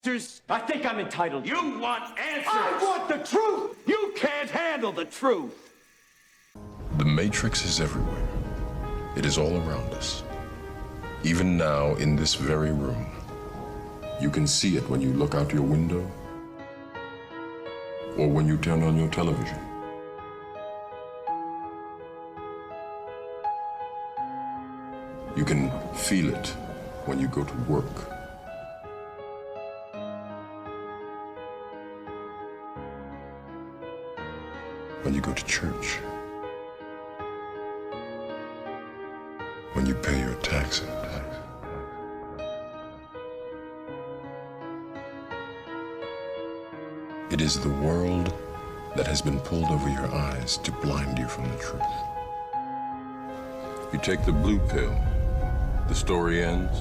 I think I'm entitled. You want answers! I want the truth! You can't handle the truth! The Matrix is everywhere. It is all around us. Even now, in this very room. You can see it when you look out your window or when you turn on your television. You can feel it when you go to work. When you go to church. When you pay your taxes. It is the world that has been pulled over your eyes to blind you from the truth. You take the blue pill, the story ends.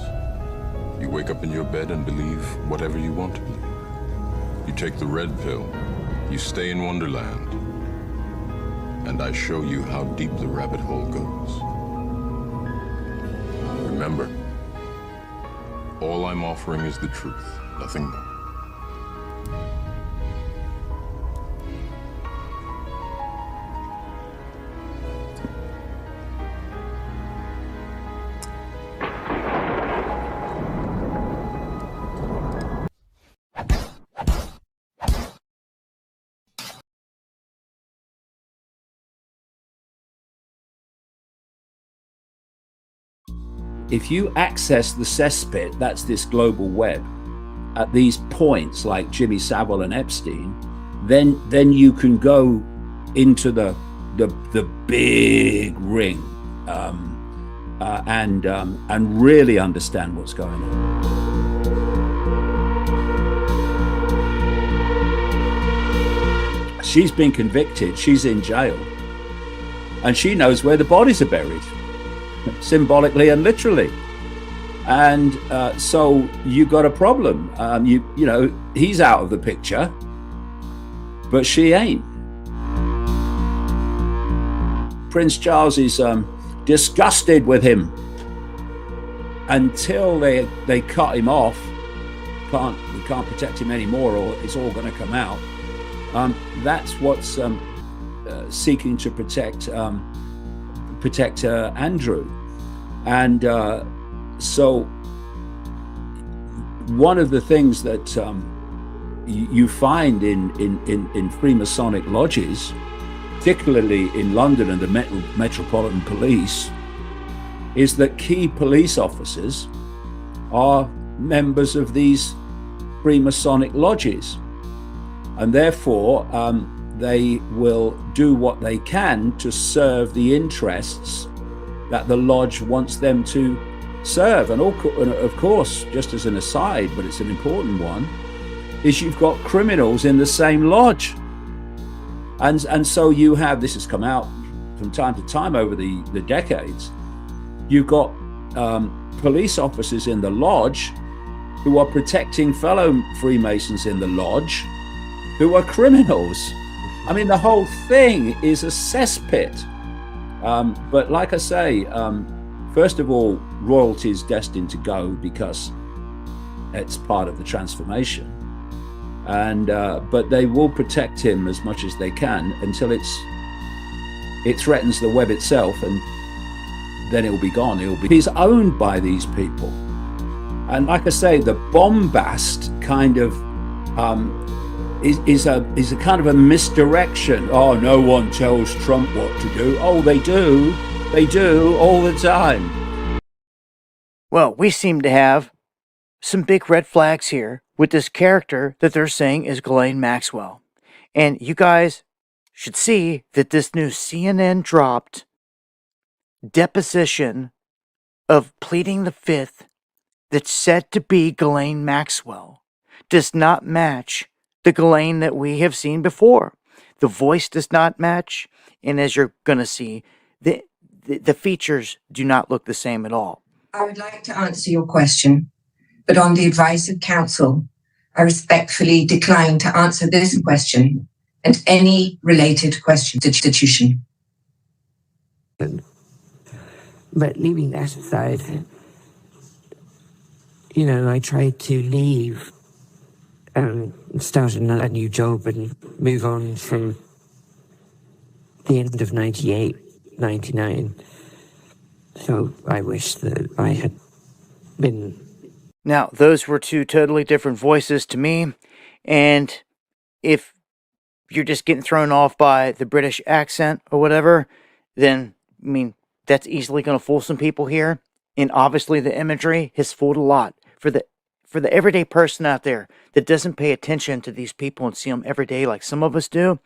You wake up in your bed and believe whatever you want to believe. You take the red pill, you stay in Wonderland, and I show you how deep the rabbit hole goes. Remember, all I'm offering is the truth, nothing more. If you access the cesspit, that's this global web, at these points like Jimmy Savile and Epstein, then you can go into the big ring and really understand what's going on. She's been convicted, she's in jail, and she knows where the bodies are buried. Symbolically and literally, and so you got a problem. You know, he's out of the picture, but she ain't. Prince Charles is disgusted with him until they cut him off. We can't protect him anymore, or it's all going to come out. That's what's seeking to protect Andrew. And so one of the things that you find in Freemasonic lodges, particularly in London and the Metropolitan Police, is that key police officers are members of these Freemasonic lodges, and therefore they will do what they can to serve the interests that the lodge wants them to serve. And of course, just as an aside, but it's an important one, is you've got criminals in the same lodge. And so you have, this has come out from time to time over the decades, you've got police officers in the lodge who are protecting fellow Freemasons in the lodge who are criminals. I mean, the whole thing is a cesspit. But like I say, first of all, royalty is destined to go because it's part of the transformation. And but they will protect him as much as they can until it threatens the web itself, and then it'll be gone. He's owned by these people. And like I say, the bombast kind of is a kind of a misdirection. Oh, no one tells Trump what to do. Oh, they do all the time. Well, we seem to have some big red flags here with this character that they're saying is Ghislaine Maxwell. And you guys should see that this new CNN dropped deposition of pleading the fifth that's said to be Ghislaine Maxwell does not match the Ghislaine that we have seen before. The voice does not match, and as you're going to see, the features do not look the same at all. I would like to answer your question, but on the advice of counsel, I respectfully decline to answer this question and any related question to the institution. But leaving that aside, I tried to leave start a new job and move on from the end of 98, 99. So I wish that I had been. Now, those were two totally different voices to me, and if you're just getting thrown off by the British accent or whatever, then, I mean, that's easily going to fool some people here. And obviously the imagery has fooled a lot. For the everyday person out there that doesn't pay attention to these people and see them every day like some of us do,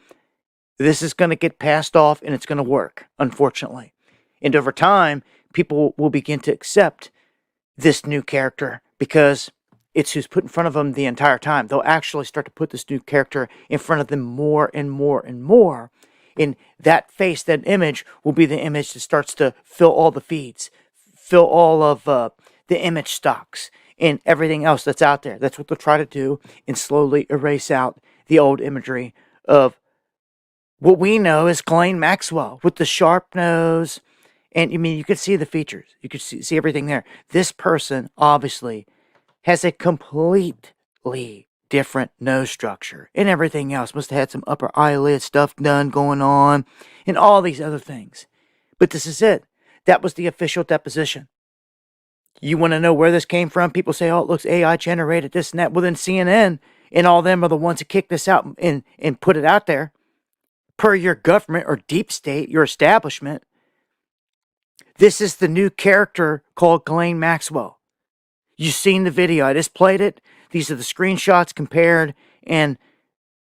this is going to get passed off and it's going to work, unfortunately. And over time, people will begin to accept this new character because it's who's put in front of them the entire time. They'll actually start to put this new character in front of them more and more and more. And that face, that image, will be the image that starts to fill all the feeds, fill all of the image stocks and everything else that's out there. That's what they'll try to do and slowly erase out the old imagery of what we know as Ghislaine Maxwell with the sharp nose. And I mean, you could see the features. You could see everything there. This person, obviously, has a completely different nose structure and everything else. Must have had some upper eyelid stuff done going on and all these other things. But this is it. That was the official deposition. You want to know where this came from? People say, oh, it looks AI generated, this and that. Well, then CNN and all them are the ones that kicked this out and put it out there. Per your government or deep state, your establishment. This is the new character called Ghislaine Maxwell. You've seen the video. I just played it. These are the screenshots compared, and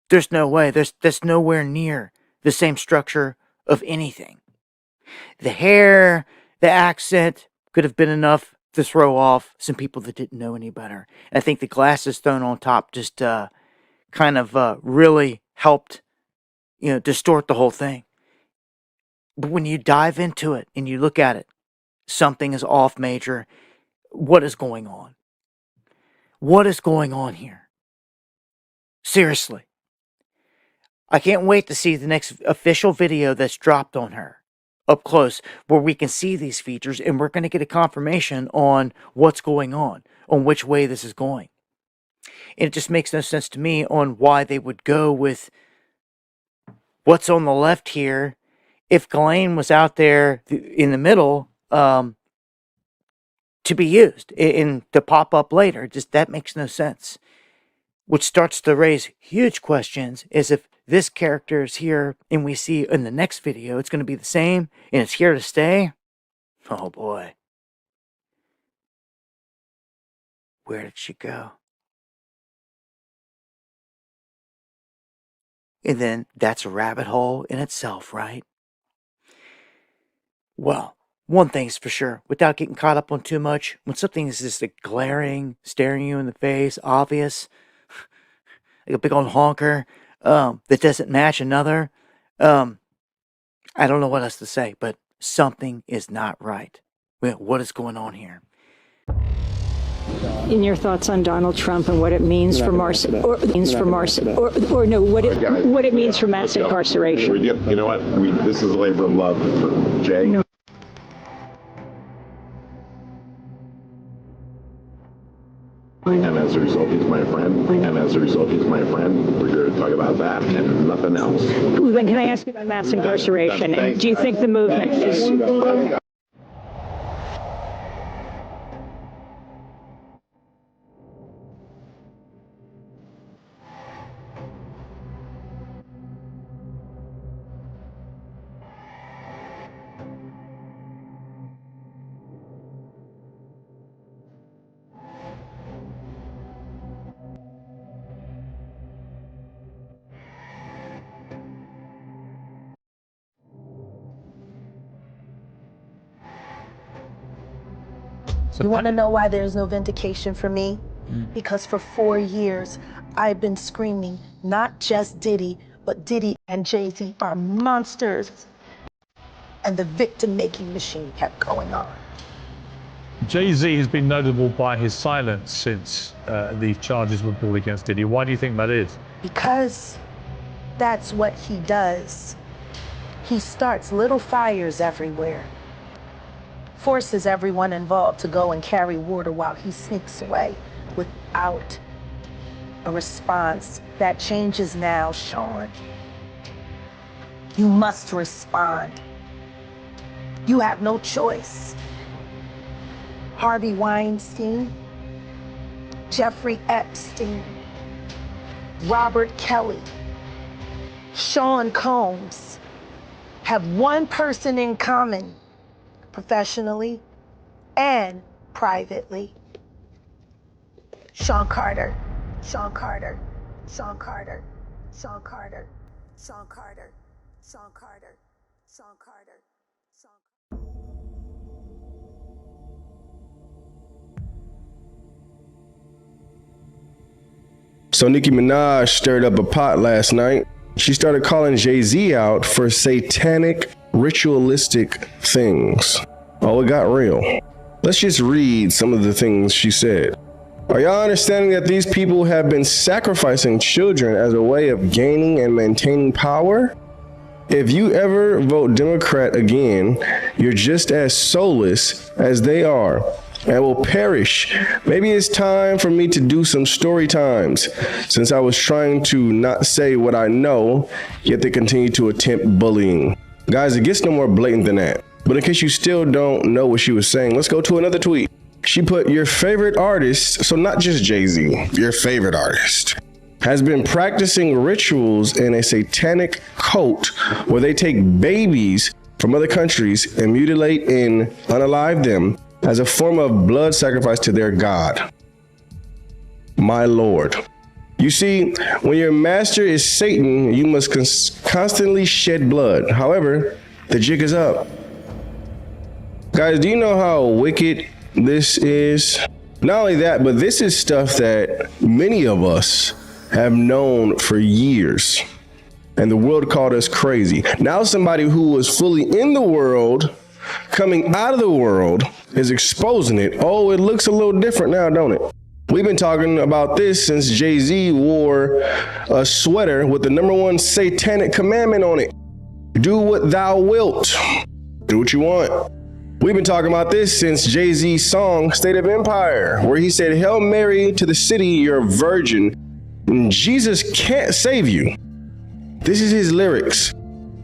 there's no way. That's nowhere near the same structure of anything. The hair, the accent could have been enough to throw off some people that didn't know any better. And I think the glasses thrown on top just kind of really helped, distort the whole thing. But when you dive into it and you look at it, something is off major. What is going on? What is going on here? Seriously. I can't wait to see the next official video that's dropped on her up close where we can see these features and we're going to get a confirmation on what's going on which way this is going. And it just makes no sense to me on why they would go with what's on the left here if Ghislaine was out there in the middle to be used and to pop up later. Just that makes no sense. Which starts to raise huge questions is if this character is here and we see in the next video it's going to be the same and it's here to stay. Oh boy. Where did she go? And then that's a rabbit hole in itself, right? Well, one thing's for sure, without getting caught up on too much, when something is just glaring, staring you in the face, obvious, like a big old honker that doesn't match another, I don't know what else to say, but something is not right. What is going on here? In your thoughts on Donald Trump and what it means for mass incarceration. You know what? This is a labor of love for Jay. No. And as a result, he's my friend. We're going to talk about that and nothing else. Can I ask you about mass incarceration? Do you think the movement is... You want to know why there's no vindication for me? Because for 4 years, I've been screaming, not just Diddy, but Diddy and Jay-Z are monsters. And the victim-making machine kept going on. Jay-Z has been notable by his silence since these charges were brought against Diddy. Why do you think that is? Because that's what he does. He starts little fires everywhere. Forces everyone involved to go and carry water while he sneaks away without a response. That changes now, Sean. You must respond. You have no choice. Harvey Weinstein, Jeffrey Epstein, Robert Kelly, Sean Combs have one person in common, professionally and privately. Sean Carter, Sean Carter, Sean Carter, Sean Carter, Sean Carter, Sean Carter, Sean Carter, Sean Carter. So Nicki Minaj stirred up a pot last night. She started calling Jay-Z out for satanic, ritualistic things. Oh, it got real. Let's just read some of the things she said. Are y'all understanding that these people have been sacrificing children as a way of gaining and maintaining power? If you ever vote Democrat again, you're just as soulless as they are and will perish. Maybe it's time for me to do some story times, since I was trying to not say what I know, yet they continue to attempt bullying. Guys, it gets no more blatant than that. But in case you still don't know what she was saying, let's go to another tweet. She put, your favorite artist, so not just Jay-Z, your favorite artist, has been practicing rituals in a satanic cult where they take babies from other countries and mutilate and unalive them as a form of blood sacrifice to their God. My Lord. You see, when your master is Satan, you must constantly shed blood. However, the jig is up. Guys, do you know how wicked this is? Not only that, but this is stuff that many of us have known for years, and the world called us crazy. Now somebody who was fully in the world, coming out of the world, is exposing it. Oh, it looks a little different now, don't it? We've been talking about this since Jay-Z wore a sweater with the #1 satanic commandment on it. Do what thou wilt. Do what you want. We've been talking about this since Jay-Z's song, State of Empire, where he said, Hail Mary to the city, you're a virgin. And Jesus can't save you. This is his lyrics.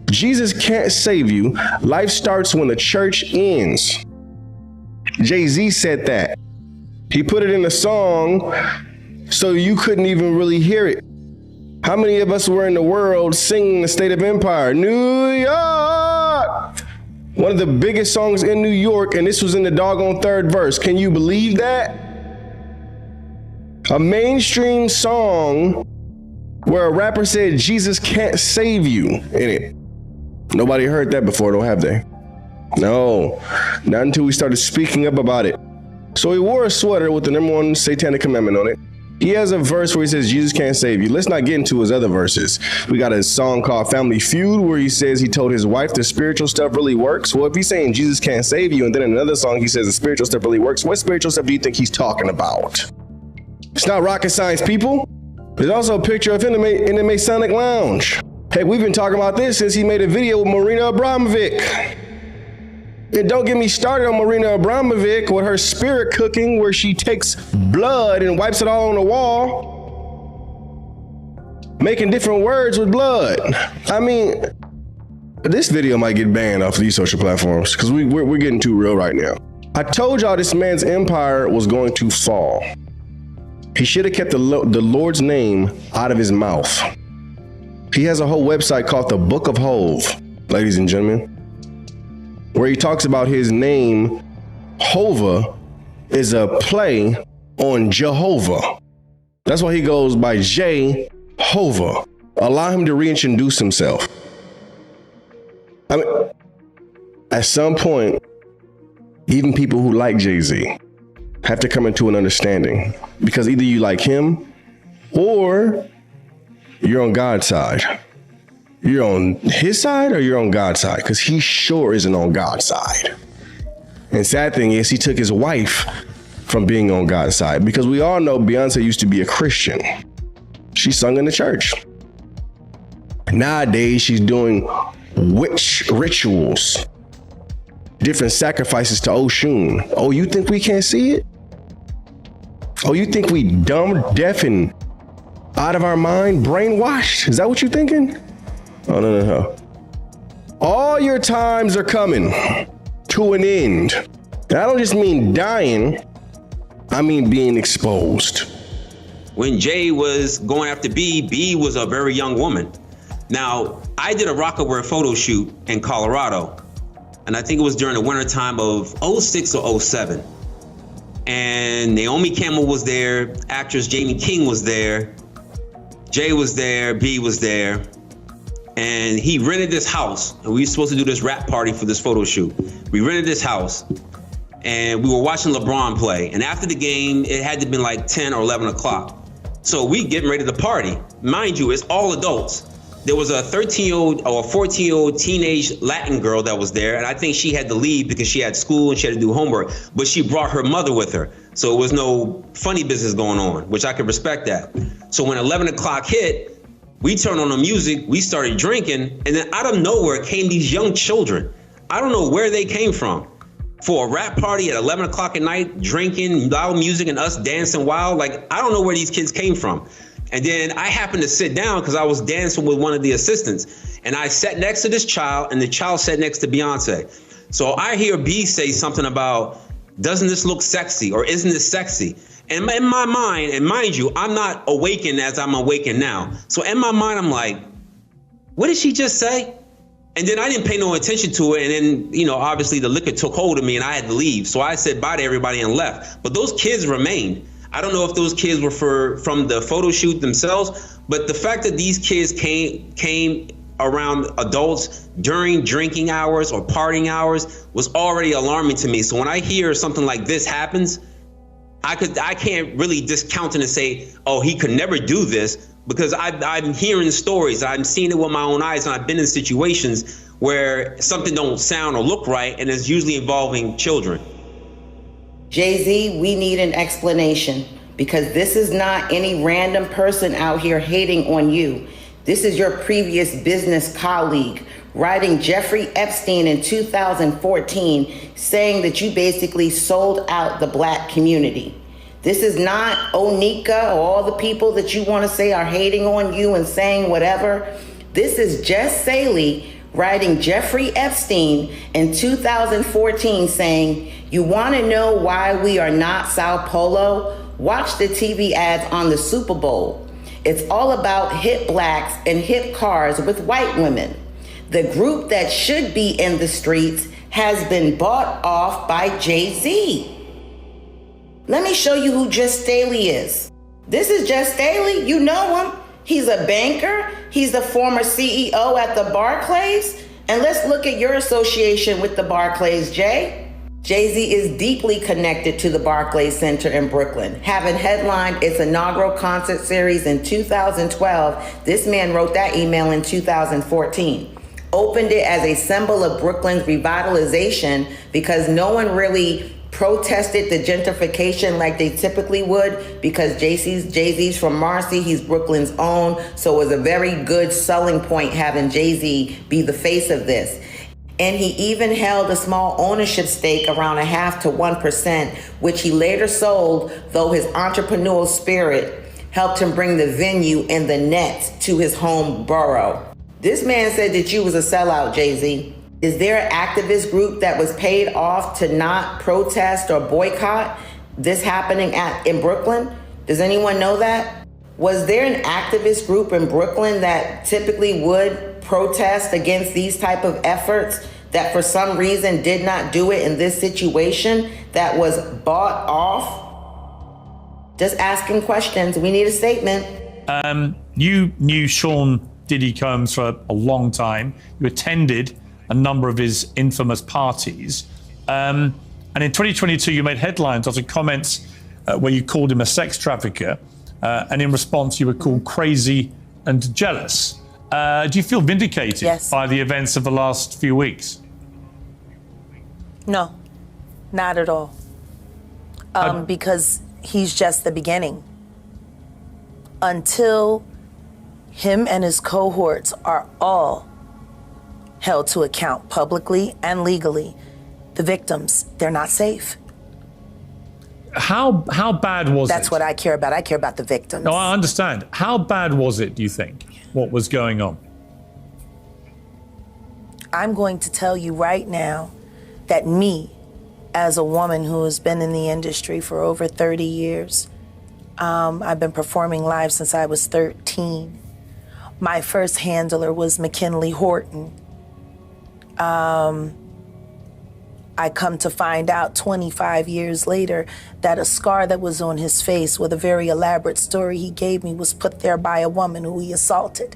Jesus can't save you. Life starts when the church ends. Jay-Z said that. He put it in the song so you couldn't even really hear it. How many of us were in the world singing the State of Empire? New York! One of the biggest songs in New York, and this was in the doggone 3rd verse. Can you believe that? A mainstream song where a rapper said Jesus can't save you in it. Nobody heard that before, though, have they? No, not until we started speaking up about it. So he wore a sweater with the #1 satanic commandment on it. He has a verse where he says, Jesus can't save you. Let's not get into his other verses. We got a song called Family Feud where he says he told his wife the spiritual stuff really works. Well, if he's saying Jesus can't save you, and then in another song he says the spiritual stuff really works, what spiritual stuff do you think he's talking about? It's not rocket science, people. There's also a picture of him in the Masonic Lounge. Hey, we've been talking about this since he made a video with Marina Abramovic. And don't get me started on Marina Abramovic with her spirit cooking where she takes blood and wipes it all on the wall. Making different words with blood. I mean, this video might get banned off of these social platforms because we're getting too real right now. I told y'all this man's empire was going to fall. He should have kept the Lord's name out of his mouth. He has a whole website called the Book of Hove, ladies and gentlemen, where he talks about his name, Hova, is a play on Jehovah. That's why he goes by Jehovah. Allow him to reintroduce himself. I mean, at some point, even people who like Jay-Z have to come into an understanding, because either you like him or you're on God's side. You're on his side or you're on God's side, because he sure isn't on God's side. And sad thing is, he took his wife from being on God's side, because we all know Beyonce used to be a Christian. She sung in the church. Nowadays, she's doing witch rituals, different sacrifices to Oshun. Oh, you think we can't see it? Oh, you think we dumb, deaf, and out of our mind, brainwashed? Is that what you're thinking? Oh, no. All your times are coming to an end. And I don't just mean dying, I mean being exposed. When Jay was going after B was a very young woman. Now, I did a Rockaware photo shoot in Colorado, and I think it was during the wintertime of 06 or 07. And Naomi Campbell was there, actress Jamie King was there, Jay was there, B was there, and he rented this house, and we were supposed to do this rap party for this photo shoot. We rented this house, and we were watching LeBron play, and after the game, it had to be like 10 or 11 o'clock. So we getting ready to party. Mind you, it's all adults. There was a 13-year-old or a 14-year-old teenage Latin girl that was there, and I think she had to leave because she had school and she had to do homework, but she brought her mother with her. So it was no funny business going on, which I could respect that. So when 11 o'clock hit, we turned on the music, we started drinking, and then out of nowhere came these young children. I don't know where they came from. For a rap party at 11 o'clock at night, drinking, loud music, and us dancing wild. Like, I don't know where these kids came from. And then I happened to sit down because I was dancing with one of the assistants. And I sat next to this child, and the child sat next to Beyonce. So I hear B say something about, doesn't this look sexy? Or isn't this sexy? And in my mind, and mind you, I'm not awakened as I'm awakened now. So in my mind, I'm like, what did she just say? And then I didn't pay no attention to it. And then, obviously the liquor took hold of me and I had to leave. So I said bye to everybody and left. But those kids remained. I don't know if those kids were from the photo shoot themselves, but the fact that these kids came around adults during drinking hours or partying hours was already alarming to me. So when I hear something like this happens, I can't really discount it and say, oh, he could never do this. Because I'm hearing stories, I'm seeing it with my own eyes, and I've been in situations where something don't sound or look right, and it's usually involving children. Jay-Z, we need an explanation, because this is not any random person out here hating on you. This is your previous business colleague writing Jeffrey Epstein in 2014, saying that you basically sold out the Black community. This is not Onika or all the people that you want to say are hating on you and saying whatever. This is Jess Saley writing Jeffrey Epstein in 2014 saying, you want to know why we are not Sao Paulo? Watch the TV ads on the Super Bowl. It's all about hip blacks and hip cars with white women. The group that should be in the streets has been bought off by Jay-Z. Let me show you who Jess Staley is. This is Jess Staley. You know him. He's a banker. He's the former CEO at the Barclays. And let's look at your association with the Barclays, Jay. Jay-Z is deeply connected to the Barclays Center in Brooklyn, having headlined its inaugural concert series in 2012. This man wrote that email in 2014. Opened it as a symbol of Brooklyn's revitalization because no one really protested the gentrification like they typically would, because Jay-Z's from Marcy, he's Brooklyn's own, so it was a very good selling point having Jay-Z be the face of this. And he even held a small ownership stake, around 0.5% to 1%, which he later sold, though his entrepreneurial spirit helped him bring the venue and the Nets to his home borough. This man said that you was a sellout, Jay-Z. Is there an activist group that was paid off to not protest or boycott this happening in Brooklyn? Does anyone know that? Was there an activist group in Brooklyn that typically would protest against these type of efforts that for some reason did not do it in this situation that was bought off? Just asking questions. We need a statement. You knew Sean Diddy Combs for a long time. You attended a number of his infamous parties. And in 2022, you made headlines after comments where you called him a sex trafficker. And in response, you were called crazy and jealous. Do you feel vindicated by the events of the last few weeks? No, not at all. Because he's just the beginning. Until him and his cohorts are all held to account publicly and legally, the victims, they're not safe. How bad was it? That's what I care about. I care about the victims. No, I understand. How bad was it, do you think, what was going on? I'm going to tell you right now that me, as a woman who has been in the industry for over 30 years, I've been performing live since I was 13. My first handler was McKinley Horton. I come to find out 25 years later that a scar that was on his face with a very elaborate story he gave me was put there by a woman who he assaulted.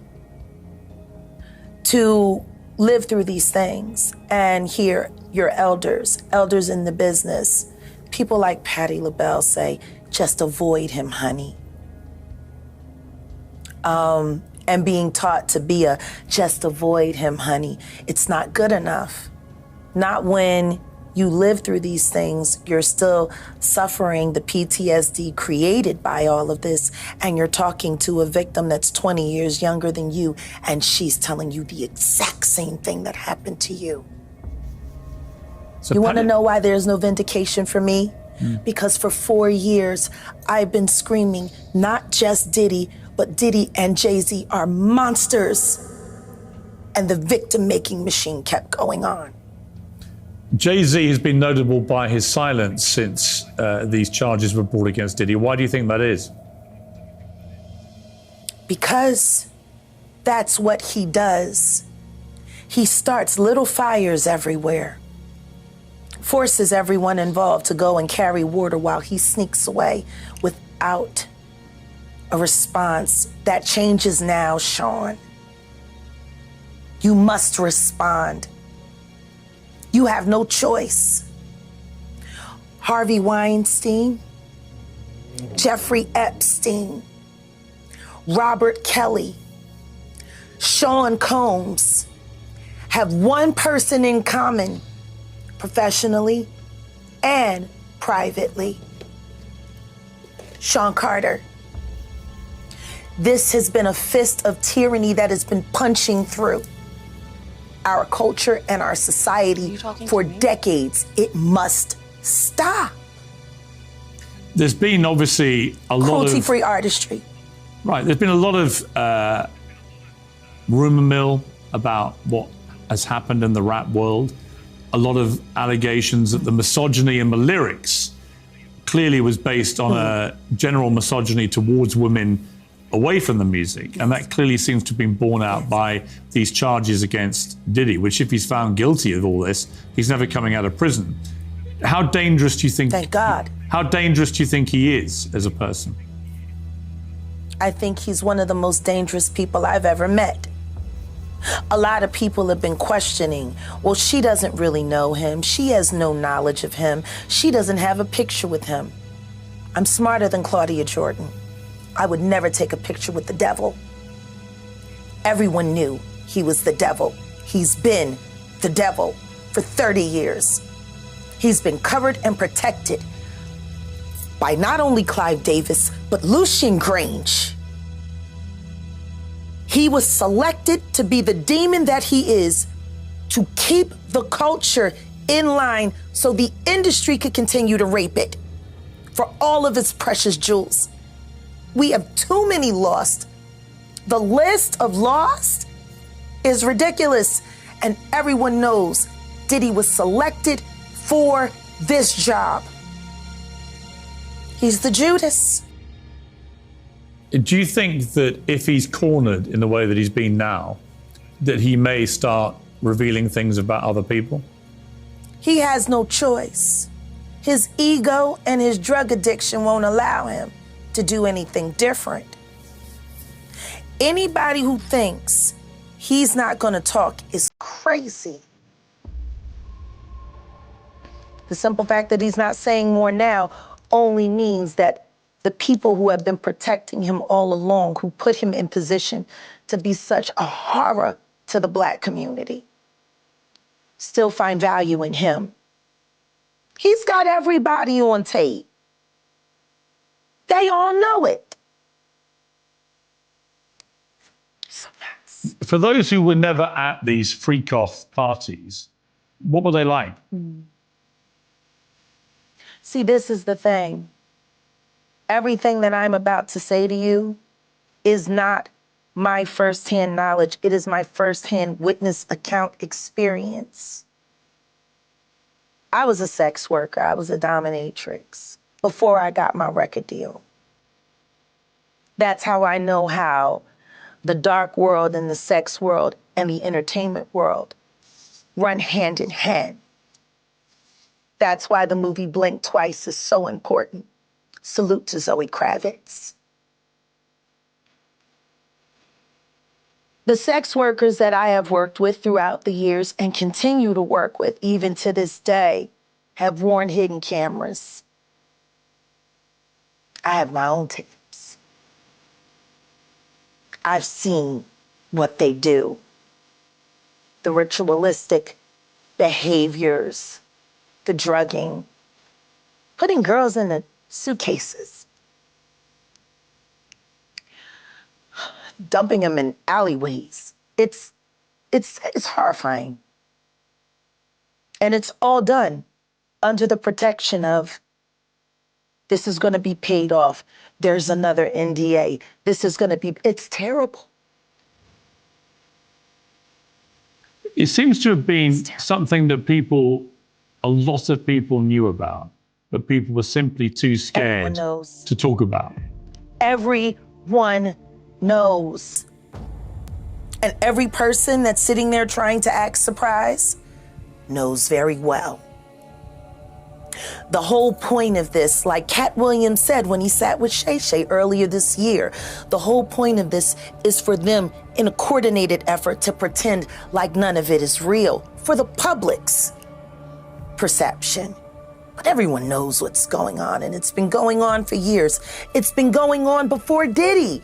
To live through these things and hear your elders in the business, people like Patti LaBelle say, just avoid him, honey. And being taught to be just avoid him, honey. It's not good enough. Not when you live through these things, you're still suffering the PTSD created by all of this, and you're talking to a victim that's 20 years younger than you, and she's telling you the exact same thing that happened to you. So you want to know why there's no vindication for me? Because for 4 years, I've been screaming, not just Diddy, but Diddy and Jay-Z are monsters. And the victim-making machine kept going on. Jay-Z has been notable by his silence since these charges were brought against Diddy. Why do you think that is? Because that's what he does. He starts little fires everywhere, forces everyone involved to go and carry water while he sneaks away without a response. That changes now, Sean. You must respond. You have no choice. Harvey Weinstein, Jeffrey Epstein, Robert Kelly, Sean Combs have one person in common, professionally and privately. Sean Carter. This has been a fist of tyranny that has been punching through our culture and our society for decades. It must stop. There's been obviously a lot of cruelty-free artistry. Right, there's been a lot of rumor mill about what has happened in the rap world. A lot of allegations that the misogyny in the lyrics clearly was based on a general misogyny towards women away from the music. And that clearly seems to have been borne out by these charges against Diddy, which if he's found guilty of all this, he's never coming out of prison. How dangerous do you think? Thank God. How dangerous do you think he is as a person? I think he's one of the most dangerous people I've ever met. A lot of people have been questioning, well, she doesn't really know him. She has no knowledge of him. She doesn't have a picture with him. I'm smarter than Claudia Jordan. I would never take a picture with the devil. Everyone knew he was the devil. He's been the devil for 30 years. He's been covered and protected by not only Clive Davis, but Lucian Grange. He was selected to be the demon that he is, to keep the culture in line so the industry could continue to rape it for all of its precious jewels. We have too many lost. The list of lost is ridiculous, and everyone knows Diddy was selected for this job. He's the Judas. Do you think that if he's cornered in the way that he's been now, that he may start revealing things about other people? He has no choice. His ego and his drug addiction won't allow him to do anything different. Anybody who thinks he's not gonna talk is crazy. The simple fact that he's not saying more now only means that the people who have been protecting him all along, who put him in position to be such a horror to the Black community, still find value in him. He's got everybody on tape. They all know it. For those who were never at these freak-off parties, what were they like? See, this is the thing. Everything that I'm about to say to you is not my firsthand knowledge. It is my firsthand witness account experience. I was a sex worker. I was a dominatrix before I got my record deal. That's how I know how the dark world and the sex world and the entertainment world run hand in hand. That's why the movie Blink Twice is so important. Salute to Zoe Kravitz. The sex workers that I have worked with throughout the years and continue to work with even to this day have worn hidden cameras. I have my own tapes. I've seen what they do. The ritualistic behaviors, the drugging, putting girls in the suitcases, dumping them in alleyways. It's horrifying. And it's all done under the protection of this is going to be paid off. There's another NDA. This is going to be, it's terrible. It seems to have been something that a lot of people knew about, but people were simply too scared to talk about. Everyone knows. And every person that's sitting there trying to act surprised knows very well. The whole point of this, like Cat Williams said when he sat with Shay Shay earlier this year, the whole point of this is for them in a coordinated effort to pretend like none of it is real for the public's perception. But everyone knows what's going on, and it's been going on for years. It's been going on before Diddy.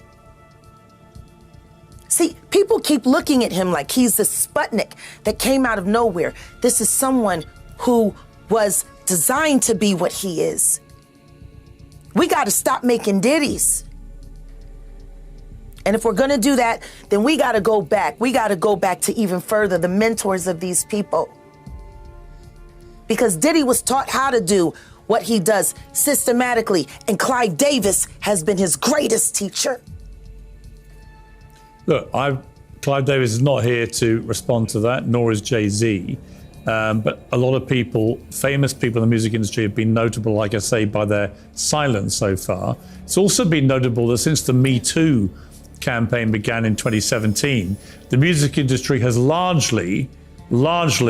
See, people keep looking at him like he's the Sputnik that came out of nowhere. This is someone who was designed to be what he is. We got to stop making ditties. And if we're going to do that, then we got to go back. We got to go back to even further the mentors of these people. Because Diddy was taught how to do what he does systematically, and Clive Davis has been his greatest teacher. Look, Clive Davis is not here to respond to that, nor is Jay-Z. But a lot of people, famous people in the music industry, have been notable, like I say, by their silence so far. It's also been notable that since the Me Too campaign began in 2017, the music industry has largely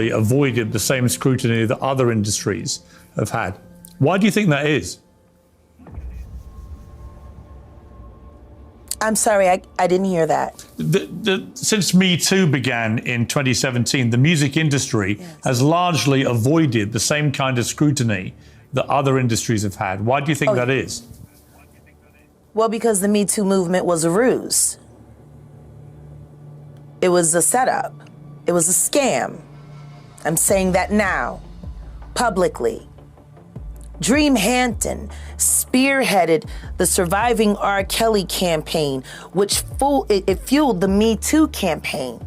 avoided the same scrutiny that other industries have had. Why do you think that is? I'm sorry, I didn't hear that. Since Me Too began in 2017, the music industry has largely avoided the same kind of scrutiny that other industries have had. Why do you think that is? Well, because the Me Too movement was a ruse. It was a setup. It was a scam. I'm saying that now, publicly. Dream Hampton spearheaded the Surviving R. Kelly campaign, which fueled the Me Too campaign.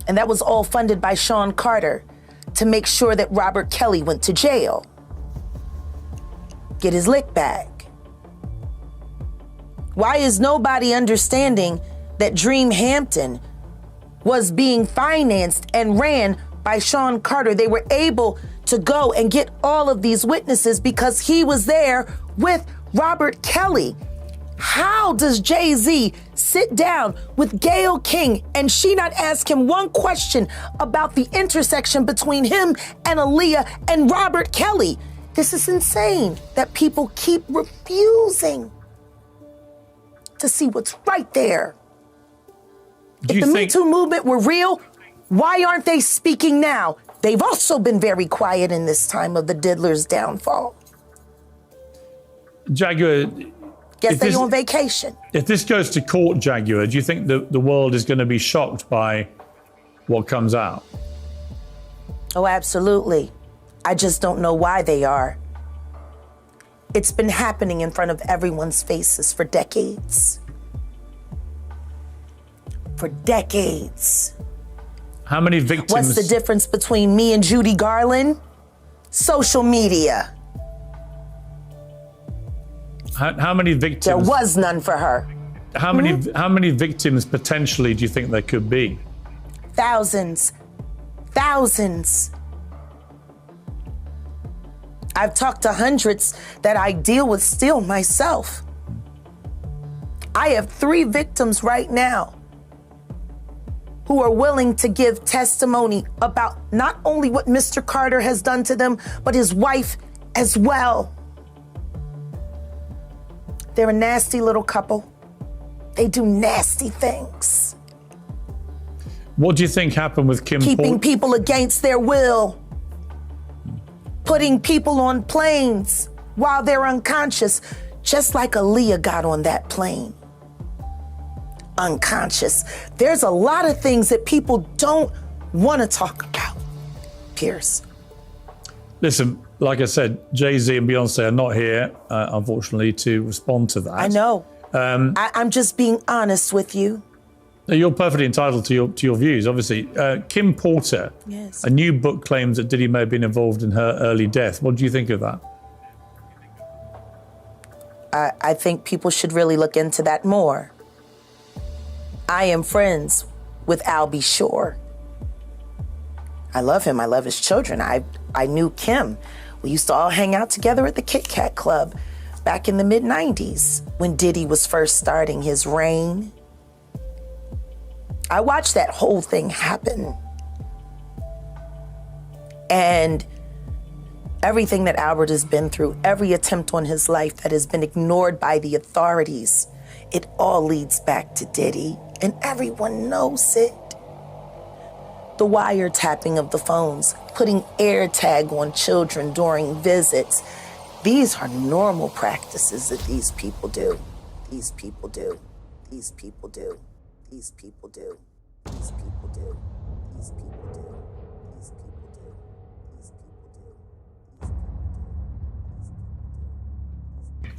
And that was all funded by Sean Carter to make sure that Robert Kelly went to jail. Get his lick back. Why is nobody understanding that Dream Hampton was being financed and ran by Sean Carter? They were able to go and get all of these witnesses because he was there with Robert Kelly. How does Jay-Z sit down with Gayle King and she not ask him one question about the intersection between him and Aaliyah and Robert Kelly? This is insane that people keep refusing to see what's right there. If the Me Too movement were real, why aren't they speaking now? They've also been very quiet in this time of the diddler's downfall. Jaguar, guess they're on vacation. If this goes to court, Jaguar, do you think the world is going to be shocked by what comes out? Oh, absolutely. I just don't know why they are. It's been happening in front of everyone's faces for decades. For decades. How many victims? What's the difference between me and Judy Garland? Social media. How many victims? There was none for her. How many victims potentially do you think there could be? Thousands. Thousands. I've talked to hundreds that I deal with still myself. I have 3 victims right now who are willing to give testimony about not only what Mr. Carter has done to them, but his wife as well. They're a nasty little couple. They do nasty things. What do you think happened with Kim Porter? Keeping people against their will. Putting people on planes while they're unconscious, just like Aaliyah got on that plane. Unconscious. There's a lot of things that people don't want to talk about, Pierce. Listen, like I said, Jay-Z and Beyonce are not here, unfortunately, to respond to that. I know. I'm just being honest with you. You're perfectly entitled to your views, obviously. Kim Porter, yes. A new book claims that Diddy may have been involved in her early death. What do you think of that? I think people should really look into that more. I am friends with Albie Shore. I love him. I love his children. I knew Kim. We used to all hang out together at the Kit Kat Club back in the mid-90s when Diddy was first starting his reign. I watched that whole thing happen. And everything that Albert has been through, every attempt on his life that has been ignored by the authorities, it all leads back to Diddy, and everyone knows it. The wiretapping of the phones, putting AirTag on children during visits. These are normal practices that these people do. These people do. These people do. These people do. These people do. These people do. These people do. These people do.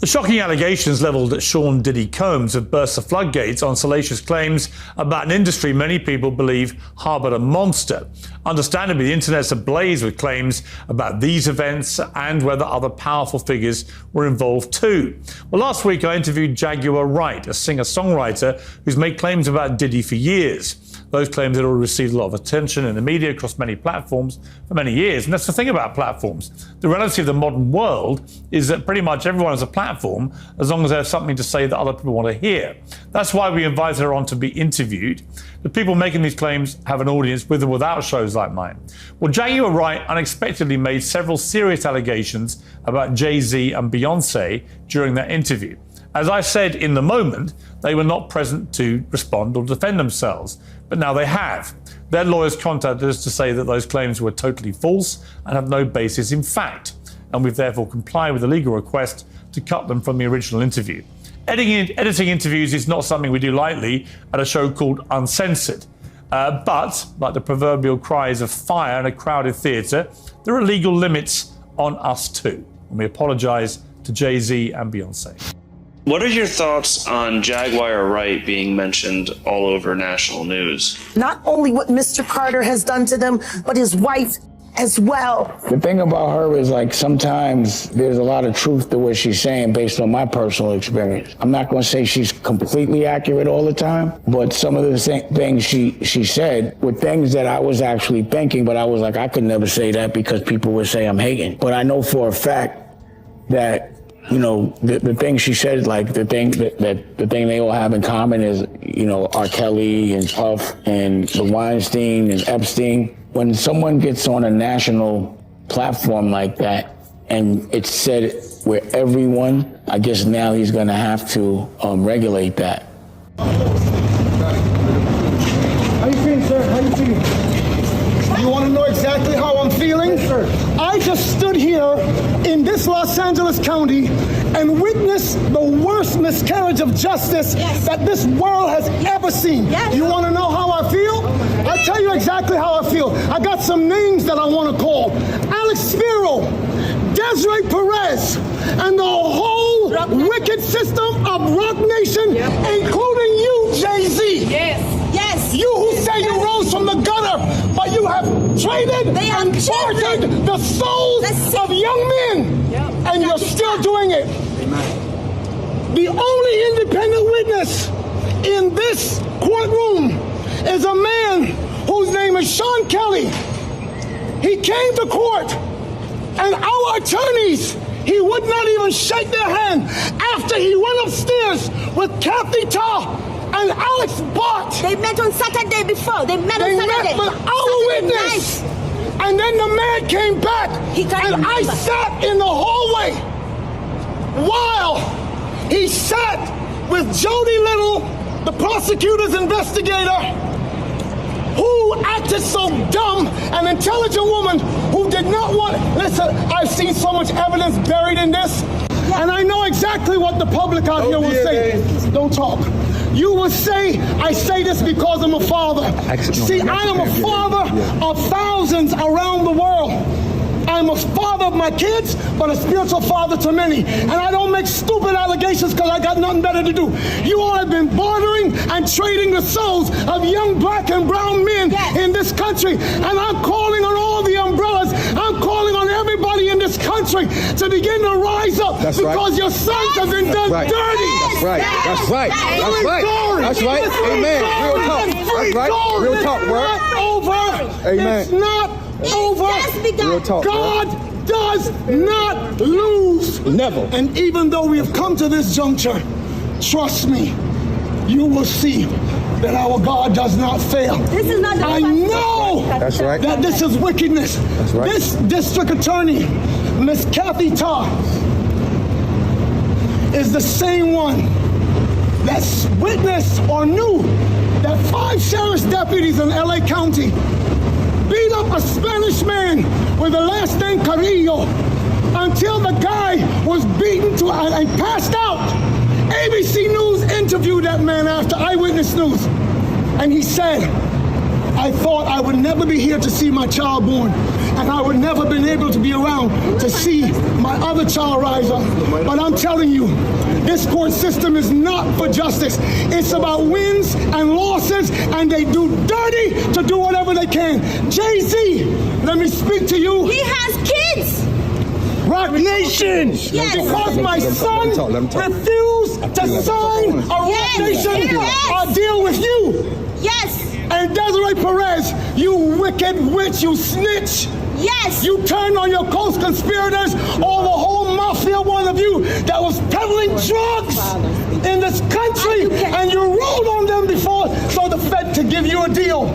The shocking allegations levelled at Sean Diddy Combs have burst the floodgates on salacious claims about an industry many people believe harboured a monster. Understandably, the internet's ablaze with claims about these events and whether other powerful figures were involved too. Well, last week I interviewed Jaguar Wright, a singer-songwriter who's made claims about Diddy for years. Those claims had already received a lot of attention in the media across many platforms for many years. And that's the thing about platforms. The reality of the modern world is that pretty much everyone has a platform as long as they have something to say that other people want to hear. That's why we invited her on to be interviewed. The people making these claims have an audience with or without shows like mine. Well, Jaguar Wright unexpectedly made several serious allegations about Jay-Z and Beyonce during that interview. As I said in the moment, they were not present to respond or defend themselves, but now they have. Their lawyers contacted us to say that those claims were totally false and have no basis in fact, and we've therefore complied with the legal request to cut them from the original interview. Editing interviews is not something we do lightly at a show called Uncensored. But, like the proverbial cries of fire in a crowded theatre, there are legal limits on us too. And we apologise to Jay-Z and Beyonce. What are your thoughts on Jaguar Wright being mentioned all over national news? Not only what Mr. Carter has done to them, but his wife as well. The thing about her is, like, sometimes there's a lot of truth to what she's saying based on my personal experience. I'm not going to say she's completely accurate all the time, but some of the things she said were things that I was actually thinking, but I was like, I could never say that because people would say I'm hating. But I know for a fact that, you know, the thing she said, like the thing they all have in common is, you know, R. Kelly and Puff and the Weinstein and Epstein. When someone gets on a national platform like that and it's said where everyone, I guess now he's going to have to regulate that. How you feeling, sir? How you feeling? You want to know exactly how I'm feeling? Yes, sir. I just stood here in this Los Angeles County and witnessed the worst miscarriage of justice that this world has ever seen. Yes. You want to know how I feel? I'll tell you exactly how I feel. I got some names that I want to call. Alex Spiro, Desiree Perez, and the whole wicked system of Rock Nation, including you, Jay-Z. Yes. Yes. You who say you rose from the gutter, but you have traded and bartered the souls of young men, and you're still doing it. Amen. The only independent witness in this courtroom is a man whose name is Sean Kelly. He came to court, and our attorneys, he would not even shake their hand after he went upstairs with Kathy Tarr and Alex Bart. They met on Saturday before. They met on Saturday. They met with our witness. And then the man came back, and I sat in the hallway while he sat with Jody Little, the prosecutor's investigator, who acted so dumb, an intelligent woman who did not want... Listen, I've seen so much evidence buried in this, and I know exactly what the public out here will say. Don't talk. You will say, I say this because I'm a father. See, I am a father of thousands around the world. I'm a father of my kids, but a spiritual father to many. And I don't make stupid allegations because I got nothing better to do. You all have been bartering and trading the souls of young black and brown men in this country. And I'm calling on all the umbrellas. I'm calling on everybody in this country to begin to rise up because your sons have been done dirty. That's right. That's right. That's right. That's right. Amen. Real talk. That's right. Real talk. Word. Over. Amen. It's not over. Real talk. God does not lose. Never. And even though we have come to this juncture, trust me, you will see that our God does not fail. This is not the I know That's right. that this is wickedness. That's right. This district attorney, Miss Kathy Tarr, is the same one that witnessed or knew that 5 sheriff's deputies in LA County beat up a Spanish man with the last name Carrillo until the guy was beaten and passed out. ABC News interviewed that man after Eyewitness News, and he said, I thought I would never be here to see my child born, and I would never been able to be around to see my other child rise up. But I'm telling you, this court system is not for justice. It's about wins and losses, and they do dirty to do whatever they can. Jay-Z, let me speak to you. He has kids. Rock Nation, because my son refused to sign a Rock Nation deal with you. Yes. And Desiree Perez, you wicked witch, you snitch. Yes. You turned on your co-conspirators, all the whole mafia, one of you that was peddling drugs in this country, and you rolled on them before so the Fed could give you a deal.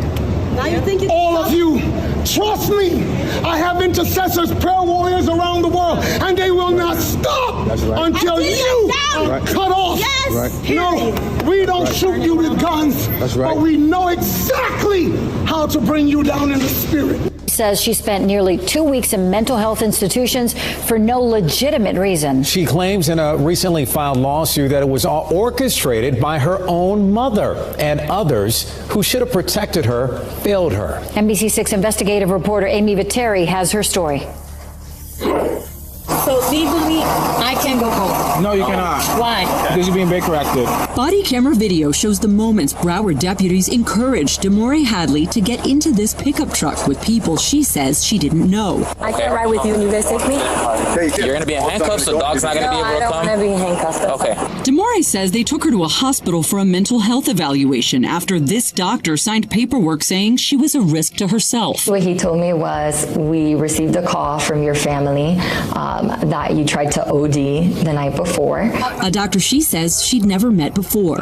Now you think all of you, trust me, I have intercessors, prayer warriors around the world, and they will not stop until you are cut off. Yes. No, we don't shoot you with guns, but we know exactly how to bring you down in the spirit. Says she spent nearly 2 weeks in mental health institutions for no legitimate reason. She claims in a recently filed lawsuit that it was all orchestrated by her own mother, and others who should have protected her failed her. NBC6 investigative reporter Amy Viteri has her story. So legally, I can't go home. No, you cannot. Why? Because you're being Baker acted. Body camera video shows the moments Broward deputies encouraged Demore Hadley to get into this pickup truck with people she says she didn't know. I can ride with you and you guys take me? You're going to be in handcuffs, so dog's not going to be able to come? I don't want to be handcuffed. Okay. Demore says they took her to a hospital for a mental health evaluation after this doctor signed paperwork saying she was a risk to herself. What he told me was, we received a call from your family that you tried to OD the night before. A doctor she says she'd never met before.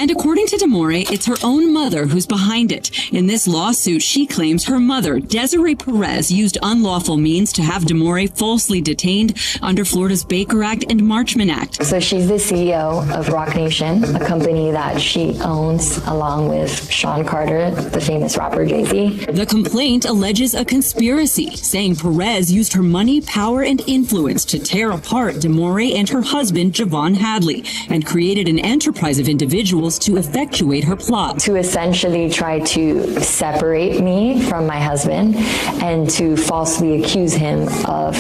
And according to Demore, it's her own mother who's behind it. In this lawsuit, she claims her mother, Desiree Perez, used unlawful means to have Demore falsely detained under Florida's Baker Act and Marchman Act. So she's the CEO of Rock Nation, a company that she owns along with Sean Carter, the famous rapper Jay-Z. The complaint alleges a conspiracy, saying Perez used her money, power, and influence to tear apart Demore and her husband, Javon Hadley, and created an enterprise of individuals to effectuate her plot. To essentially try to separate me from my husband and to falsely accuse him of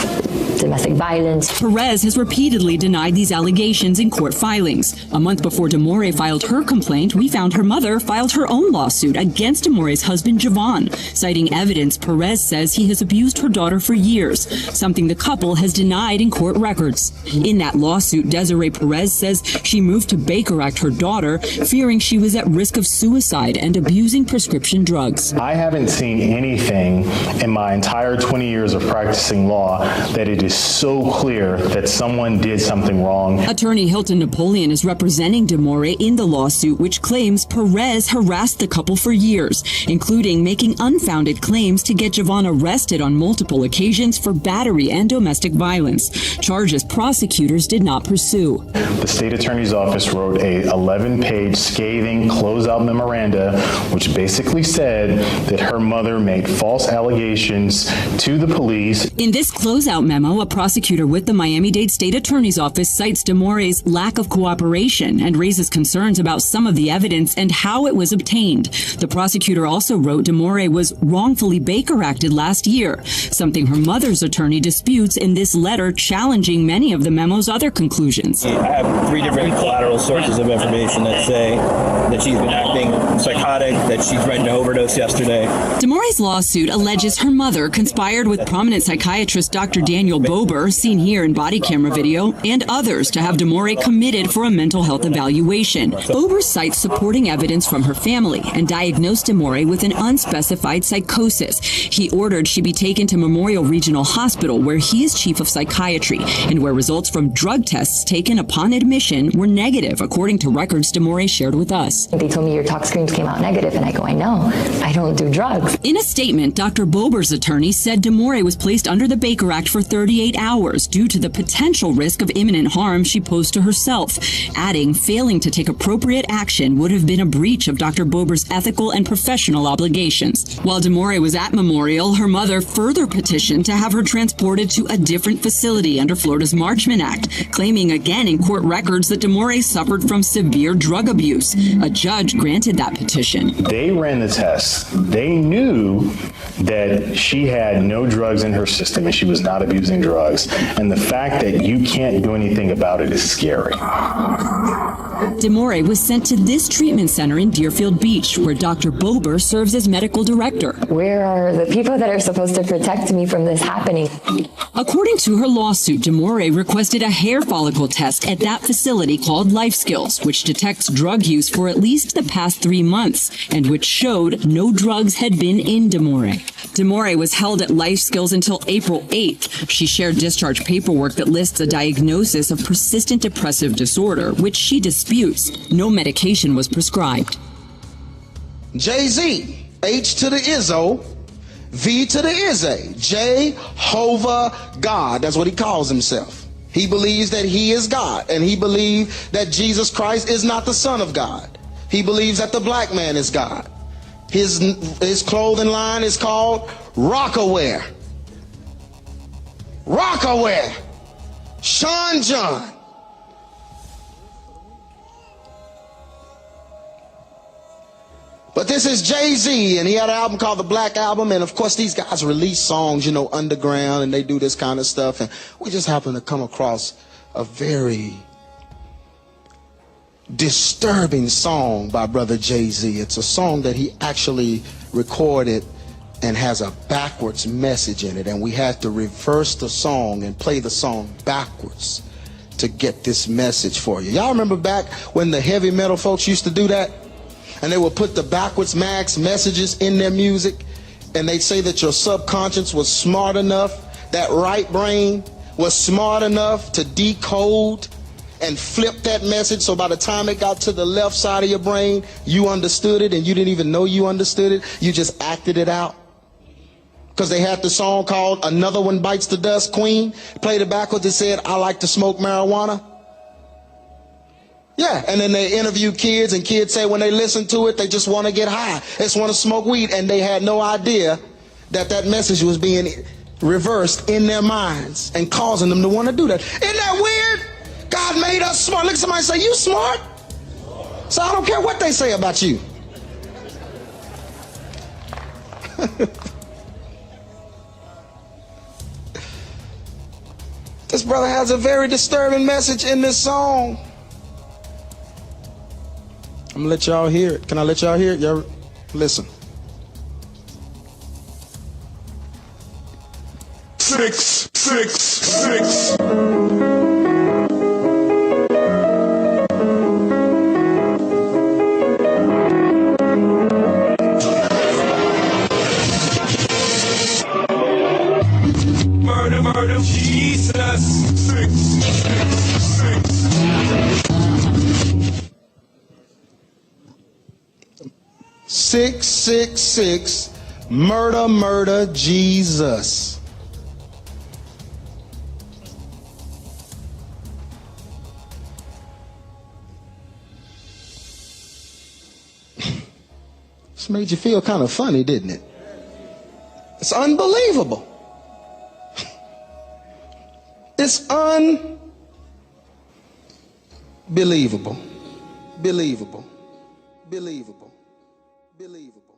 domestic violence. Perez has repeatedly denied these allegations in court filings. A month before Demore filed her complaint, we found her mother filed her own lawsuit against Demore's husband, Javon, citing evidence Perez says he has abused her daughter for years, something the couple has denied in court records. In that lawsuit, Desiree Perez says she moved to Baker Act her daughter, fearing she was at risk of suicide and abusing prescription drugs. I haven't seen anything in my entire 20 years of practicing law that it is so clear that someone did something wrong. Attorney Hilton Napoleon is representing Demore in the lawsuit, which claims Perez harassed the couple for years, including making unfounded claims to get Javon arrested on multiple occasions for battery and domestic violence, charges prosecutors did not pursue. The state attorney's office wrote a 11-page scathing closeout memoranda, which basically said that her mother made false allegations to the police. In this closeout memo, a prosecutor with the Miami-Dade State Attorney's Office cites Demore's lack of cooperation and raises concerns about some of the evidence and how it was obtained. The prosecutor also wrote Demore was wrongfully Baker Acted last year, something her mother's attorney disputes in this letter challenging many of the memo's other conclusions. I have 3 different collateral sources of information that say that she's been acting psychotic, that she's threatened to overdose yesterday. Demore's lawsuit alleges her mother conspired with prominent psychiatrist Dr. Daniel Bober, seen here in body camera video, and others to have Demore committed for a mental health evaluation. Bober cites supporting evidence from her family and diagnosed Demore with an unspecified psychosis. He ordered she be taken to Memorial Regional Hospital, where he is chief of psychiatry, and where results from drug tests taken upon admission were negative, according to records Demore shared with us. They told me your tox screens came out negative, and I go, I know, I don't do drugs. In a statement, Dr. Bober's attorney said Demore was placed under the Baker Act for 38 hours due to the potential risk of imminent harm she posed to herself, adding failing to take appropriate action would have been a breach of Dr. Bober's ethical and professional obligations. While Demore was at Memorial, her mother further petitioned to have her transported to a different facility under Florida's Marchman Act, claiming again in court records that Demore suffered from severe drug abuse. A judge granted that petition. They ran the tests. They knew that she had no drugs in her system and she was not abusing drugs. And the fact that you can't do anything about it is scary. Demore was sent to this treatment center in Deerfield Beach, where Dr. Bober serves as medical director. Where are the people that are supposed to protect me from this happening? According to her lawsuit, Demore requested a hair follicle test at that facility called Life Skills, which detects drug use for at least the past 3 months, and which showed no drugs had been in Demore. Demore was held at Life Skills until April 8th. She shared discharge paperwork that lists a diagnosis of persistent depressive disorder, which she disputes. No medication was prescribed. Jay-Z, H to the Izzo, V to the Izzy, Jehovah God. That's what he calls himself. He believes that he is God, and he believes that Jesus Christ is not the Son of God. He believes that the black man is God. His clothing line is called Rockaware. Rockaware. Sean John. But this is Jay-Z, and he had an album called The Black Album, and of course these guys release songs, you know, underground, and they do this kind of stuff, and we just happen to come across a very disturbing song by Brother Jay-Z. It's a song that he actually recorded and has a backwards message in it, and we had to reverse the song and play the song backwards to get this message for you. Y'all remember back when the heavy metal folks used to do that? And they would put the backwards max messages in their music, and they'd say that your subconscious was smart enough, that right brain was smart enough to decode and flip that message, so by the time it got to the left side of your brain, you understood it, and you didn't even know you understood it. You just acted it out. Because they had the song called Another One Bites the Dust, Queen. Played it backwards, it said, I like to smoke marijuana. Yeah, and then they interview kids, and kids say when they listen to it, they just want to get high. They just want to smoke weed, and they had no idea that that message was being reversed in their minds and causing them to want to do that. Isn't that weird? God made us smart. Look at somebody say, you smart? So I don't care what they say about you. This brother has a very disturbing message in this song. I'm gonna let y'all hear it. Can I let y'all hear it? Y'all listen. 666. Murder, murder, Jesus. 666. 666. Murder, murder, Jesus. This made you feel kind of funny, didn't it? It's unbelievable. It's unbelievable. Believable. Believable. Believable.